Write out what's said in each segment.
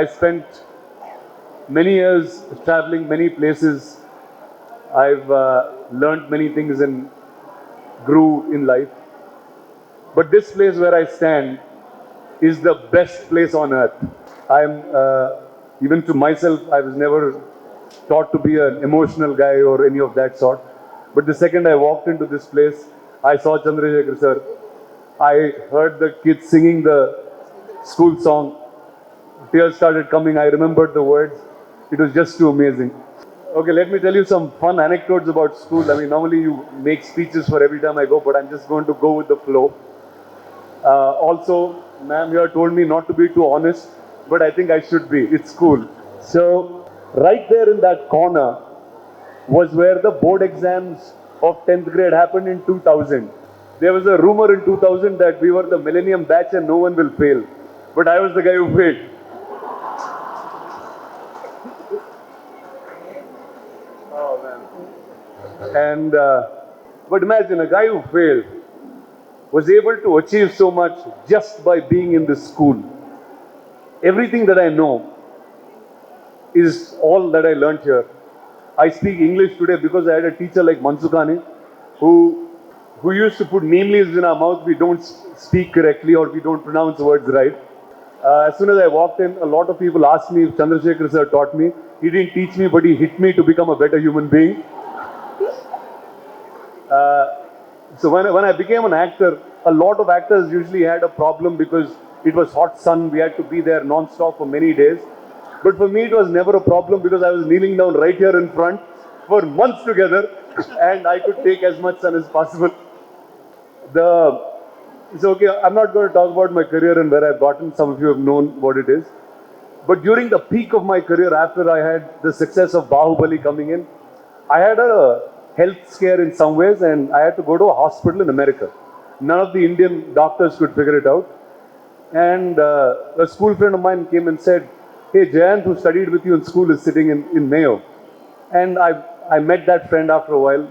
I spent many years traveling many places. I've learned many things and grew in life. But this place where I stand is the best place on earth. I'm, even to myself, I was never taught to be an emotional guy or any of that sort. But the second I walked into this place, I saw Chandrasekhar sir. I heard the kids singing the school song. Tears started coming. I remembered the words. It was just too amazing. Okay, let me tell you some fun anecdotes about school. I mean, normally you make speeches for every time I go, but I'm just going to go with the flow. Also, ma'am here told me not to be too honest, but I think I should be. It's cool. So, right there in that corner was where the board exams of 10th grade happened in 2000. There was a rumor in 2000 that we were the millennium batch and no one will fail. But I was the guy who failed. Oh man. And, but imagine a guy who failed was able to achieve so much just by being in this school. Everything that I know is all that I learned here. I speak English today because I had a teacher like Mansukani who used to put name leaves in our mouth. We don't speak correctly or we don't pronounce words right. As soon as I walked in, a lot of people asked me if Chandrasekhar sir taught me. He didn't teach me, but he hit me to become a better human being. So when I became an actor, a lot of actors usually had a problem because it was hot sun. We had to be there non-stop for many days. But for me, it was never a problem because I was kneeling down right here in front for months together and I could take as much sun as possible. It's okay, I'm not going to talk about my career and where I've gotten. Some of you have known what it is. But during the peak of my career, after I had the success of Bahubali coming in, I had a health scare in some ways and I had to go to a hospital in America. None of the Indian doctors could figure it out. And a school friend of mine came and said, "Hey, Jayant, who studied with you in school, is sitting in Mayo." And I met that friend after a while.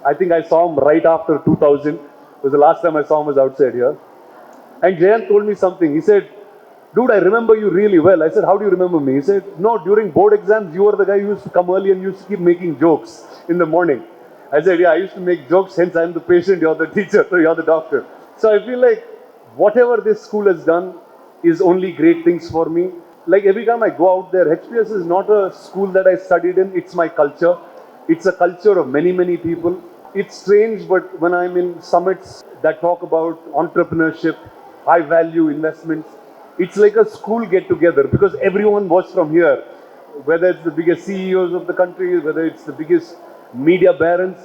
I think I saw him right after 2000. It was the last time I saw him was outside here. And Jayant told me something. He said, "Dude, I remember you really well." I said, "How do you remember me?" He said, "No, during board exams, you were the guy who used to come early and used to keep making jokes in the morning." I said, "Yeah, I used to make jokes, hence I'm the patient, you're the teacher, so you're the doctor." So I feel like whatever this school has done is only great things for me. Like every time I go out there, HPS is not a school that I studied in, it's my culture. It's a culture of many, many people. It's strange, but when I'm in summits that talk about entrepreneurship, high value investments, it's like a school get together because everyone was from here. Whether it's the biggest CEOs of the country, whether it's the biggest media barons.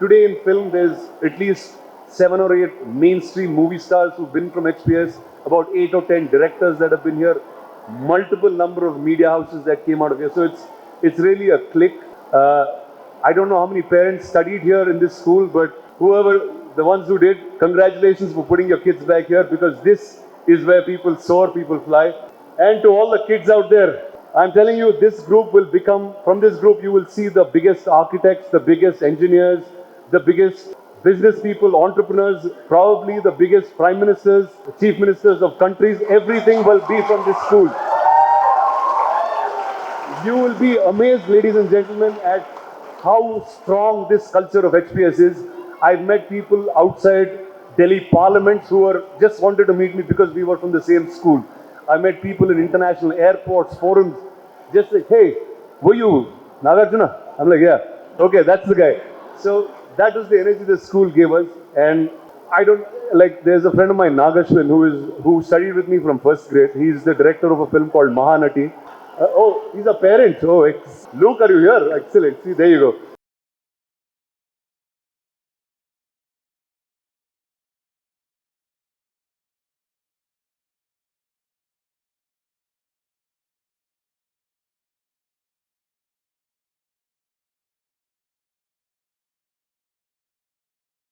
Today in film, there's at least 7 or 8 mainstream movie stars who've been from HPS, about 8 or 10 directors that have been here, multiple number of media houses that came out of here. So it's really a clique. I don't know how many parents studied here in this school, but whoever, the ones who did, congratulations for putting your kids back here because this is where people soar, people fly. And to all the kids out there, I'm telling you, this group will become, from this group you will see the biggest architects, the biggest engineers, the biggest business people, entrepreneurs, probably the biggest prime ministers, chief ministers of countries. Everything will be from this school. You will be amazed, ladies and gentlemen, at how strong this culture of HPS is. I've met people outside Delhi parliaments who were just wanted to meet me because we were from the same school. I met people in international airports, forums, just like, "Hey, were you Nagarjuna?" I'm like, "Yeah." "Okay, that's the guy." So that was the energy the school gave us. And I don't, like, there's a friend of mine, Nagashwin, who studied with me from first grade. He's the director of a film called Mahanati. Oh, he's a parent. Oh, Luke, are you here? Excellent. See, there you go.